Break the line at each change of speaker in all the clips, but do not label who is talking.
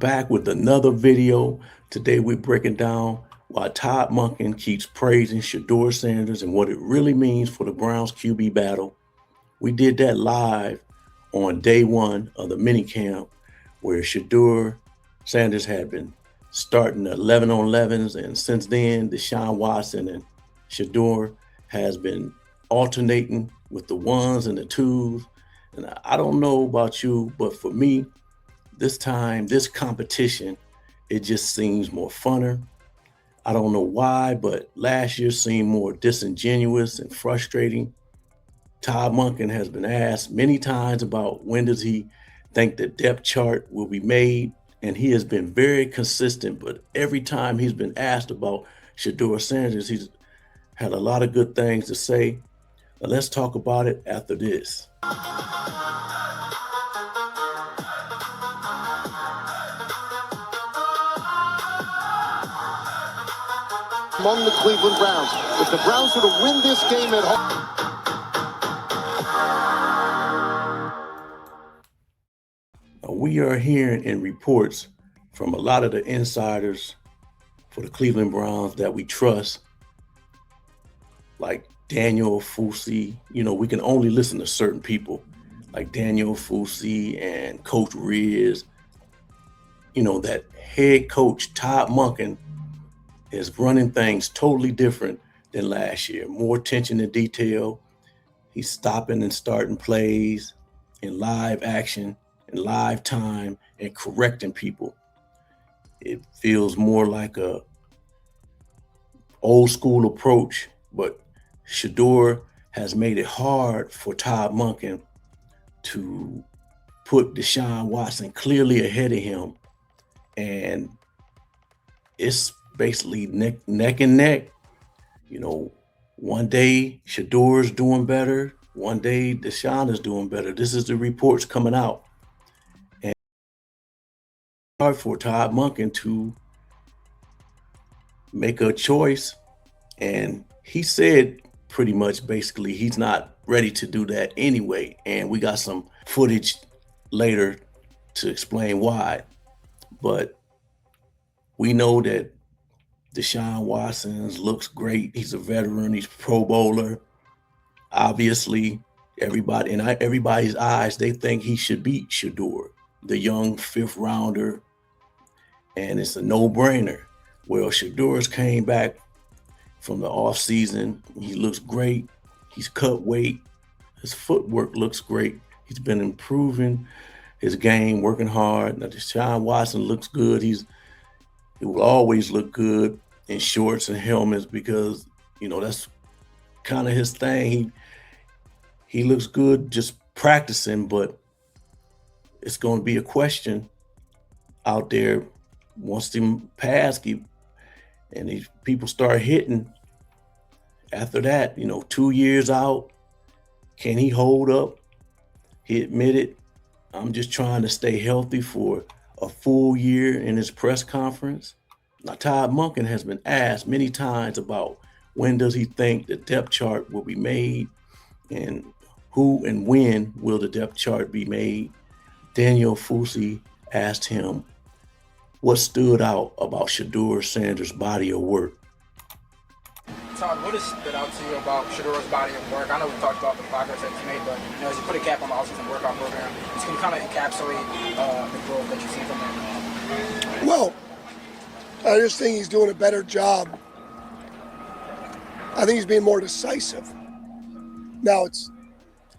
back with another video. Today we're breaking down why Todd Monken keeps praising Shedeur Sanders and what it really means for the Browns QB battle. We did that live on day one of the minicamp, where Shedeur Sanders had been starting 11 on 11s, and since then, Deshaun Watson and Shedeur has been alternating with the ones and the twos. And I don't know about you, but for me, this time, this competition, it just seems more funner. I don't know why, but last year seemed more disingenuous and frustrating. Todd Monken has been asked many times about when does he think the depth chart will be made, and he has been very consistent, but every time he's been asked about Shedeur Sanders, he's had a lot of good things to say. Now let's talk about it after this.
Among the Cleveland Browns, if the Browns were to win this game at home.
We are hearing in reports from a lot of the insiders for the Cleveland Browns that we trust, like Daniel Fusi. We can only listen to certain people like Daniel Fusi and Coach Riz. That head coach Todd Monken is running things totally different than last year. More attention to detail. He's stopping and starting plays in live action, in live time, and correcting people. It feels more like a old school approach, but Shedeur has made it hard for Todd Monken to put Deshaun Watson clearly ahead of him. And it's basically neck and neck. One day Shedeur's doing better. One day Deshaun is doing better. This is the reports coming out. And it's hard for Todd Monken to make a choice. And he said pretty much basically he's not ready to do that anyway. And we got some footage later to explain why. But we know that Deshaun Watson looks great. He's a veteran. He's a Pro Bowler. Obviously, everybody's eyes, they think he should beat Shedeur, the young fifth rounder, and it's a no-brainer. Well, Shedeur's came back from the offseason. He looks great. He's cut weight. His footwork looks great. He's been improving his game, working hard. Now, Deshaun Watson looks good. He will always look good in shorts and helmets because, that's kind of his thing. He looks good just practicing, but it's going to be a question out there once the pass and these people start hitting. After that, 2 years out, can he hold up? He admitted, I'm just trying to stay healthy for a full year in his press conference. Now, Todd Monken has been asked many times about when does he think the depth chart will be made and who and when will the depth chart be made. Daniel Fusi asked him what stood out about Shedeur Sanders' body of work.
Todd, what has stood out to you about Shedeur's body of work? I know we talked about the progress that he's made, but as you put a cap on the offseason workout program, it's going to kind of encapsulate the growth that you see from him.
Well, I just think he's doing a better job. I think he's being more decisive. Now, it's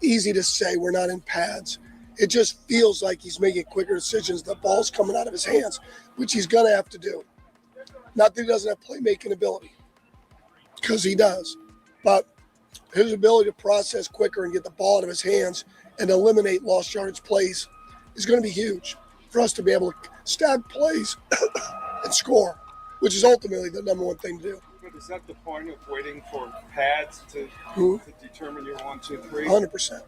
easy to say we're not in pads. It just feels like he's making quicker decisions. The ball's coming out of his hands, which he's going to have to do. Not that he doesn't have playmaking ability, because he does. But his ability to process quicker and get the ball out of his hands and eliminate lost yardage plays is going to be huge for us to be able to stab plays and score, which is ultimately the number one thing to do.
But is that the point of waiting for pads to determine your 1, 2, 3?
100%.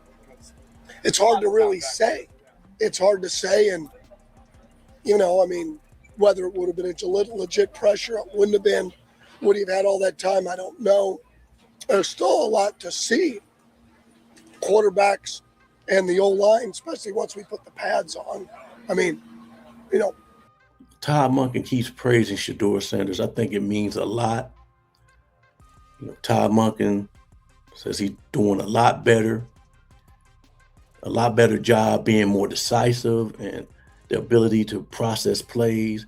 It's hard to really say. It's hard to say, and whether it would have been a legit pressure, it wouldn't have been. Would he have had all that time? I don't know. There's still a lot to see. Quarterbacks and the O-line, especially once we put the pads on.
Todd Monken keeps praising Shedeur Sanders. I think it means a lot. Todd Monken says he's doing a lot better job being more decisive and the ability to process plays.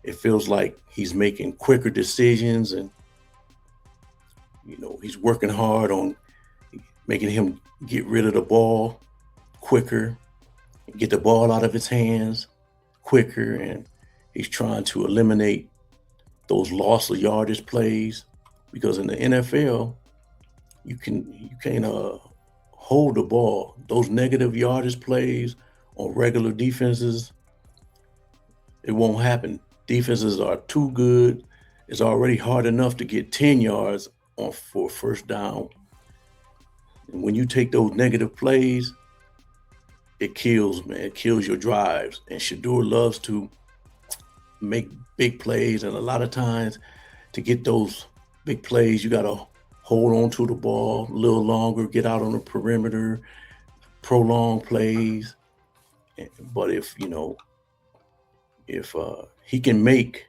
It feels like he's making quicker decisions, and he's working hard on making him get rid of the ball quicker, get the ball out of his hands quicker, and he's trying to eliminate those loss of yardage plays, because in the NFL, you can't hold the ball. Those negative yardage plays on regular defenses, it won't happen. Defenses are too good. It's already hard enough to get 10 yards for a first down. And when you take those negative plays, it kills, man. It kills your drives. And Shedeur loves to make big plays. And a lot of times to get those big plays, you got to hold on to the ball a little longer, get out on the perimeter, prolong plays. But if he can make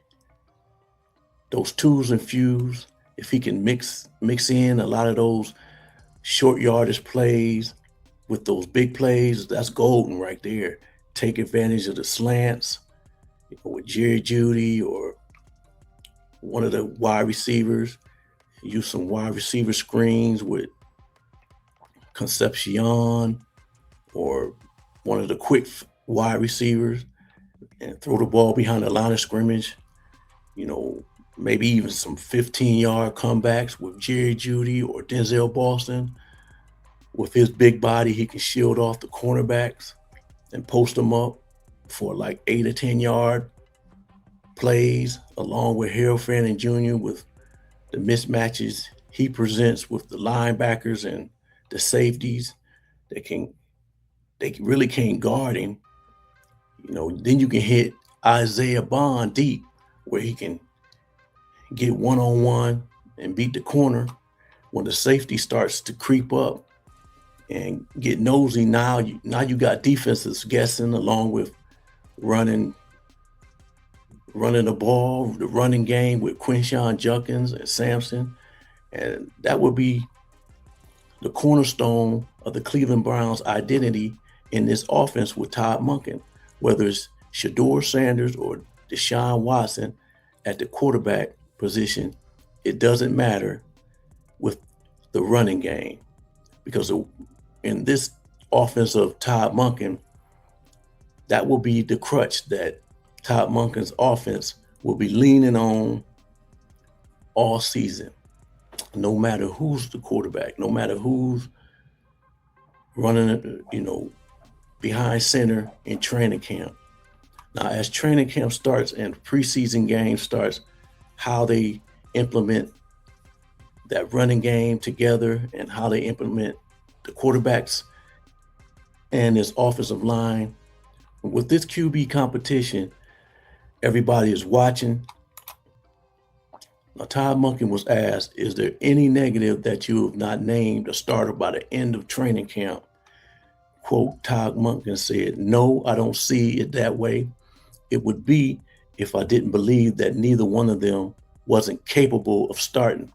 those twos and fews, if he can mix in a lot of those short yardage plays with those big plays, that's golden right there. Take advantage of the slants with Jerry Jeudy or one of the wide receivers. Use some wide receiver screens with Concepcion or one of the quick wide receivers, and throw the ball behind the line of scrimmage. Maybe even some 15-yard comebacks with Jerry Jeudy or Denzel Boston. With his big body, he can shield off the cornerbacks and post them up for like 8 or 10-yard plays, along with Harold Fanning Jr. with the mismatches he presents with the linebackers and the safeties. They really can't guard him. Then you can hit Isaiah Bond deep, where he can get one-on-one and beat the corner. When the safety starts to creep up and get nosy, now you got defenses guessing, along with running the ball, the running game with Quinshon Judkins and Sampson. And that would be the cornerstone of the Cleveland Browns' identity in this offense with Todd Monken. Whether it's Shedeur Sanders or Deshaun Watson at the quarterback position, it doesn't matter with the running game, because in this offense of Todd Monken, that will be the crutch that Todd Monken's offense will be leaning on all season. No matter who's the quarterback, no matter who's running, behind center in training camp. Now, as training camp starts and preseason game starts, how they implement that running game together and how they implement the quarterbacks and this offensive line. With this QB competition, everybody is watching. Now, Todd Monken was asked, is there any negative that you have not named a starter by the end of training camp? Quote, Todd Monken said, no, I don't see it that way. It would be if I didn't believe that neither one of them wasn't capable of starting.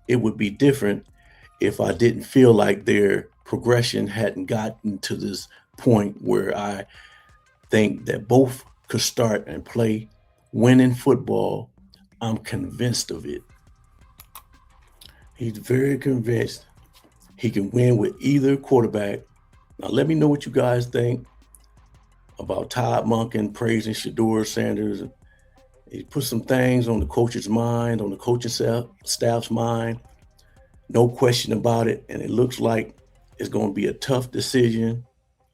It would be different if I didn't feel like their progression hadn't gotten to this point where I think that both could start and play winning football. I'm convinced of it. He's very convinced he can win with either quarterback. Now, let me know what you guys think about Todd Monken praising Shedeur Sanders. He put some things on the coach's mind, on the coaching staff's mind. No question about it. And it looks like it's going to be a tough decision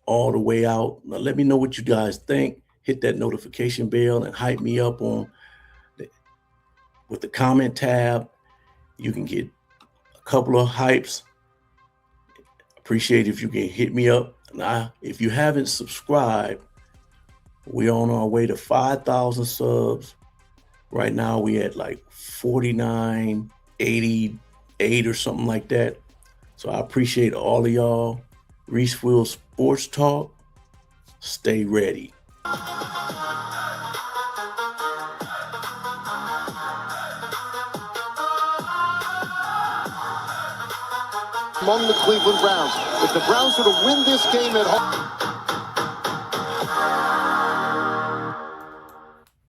all the way out. Now, let me know what you guys think. Hit that notification bell and hype me up with the comment tab. You can get a couple of hypes. Appreciate if you can hit me up. Now, if you haven't subscribed, we're on our way to 5,000 subs. Right now, we at like 4988 or something like that. So I appreciate all of y'all. Reesefield Sports Talk. Stay ready.
among the Cleveland Browns. If the Browns were to win this game at home.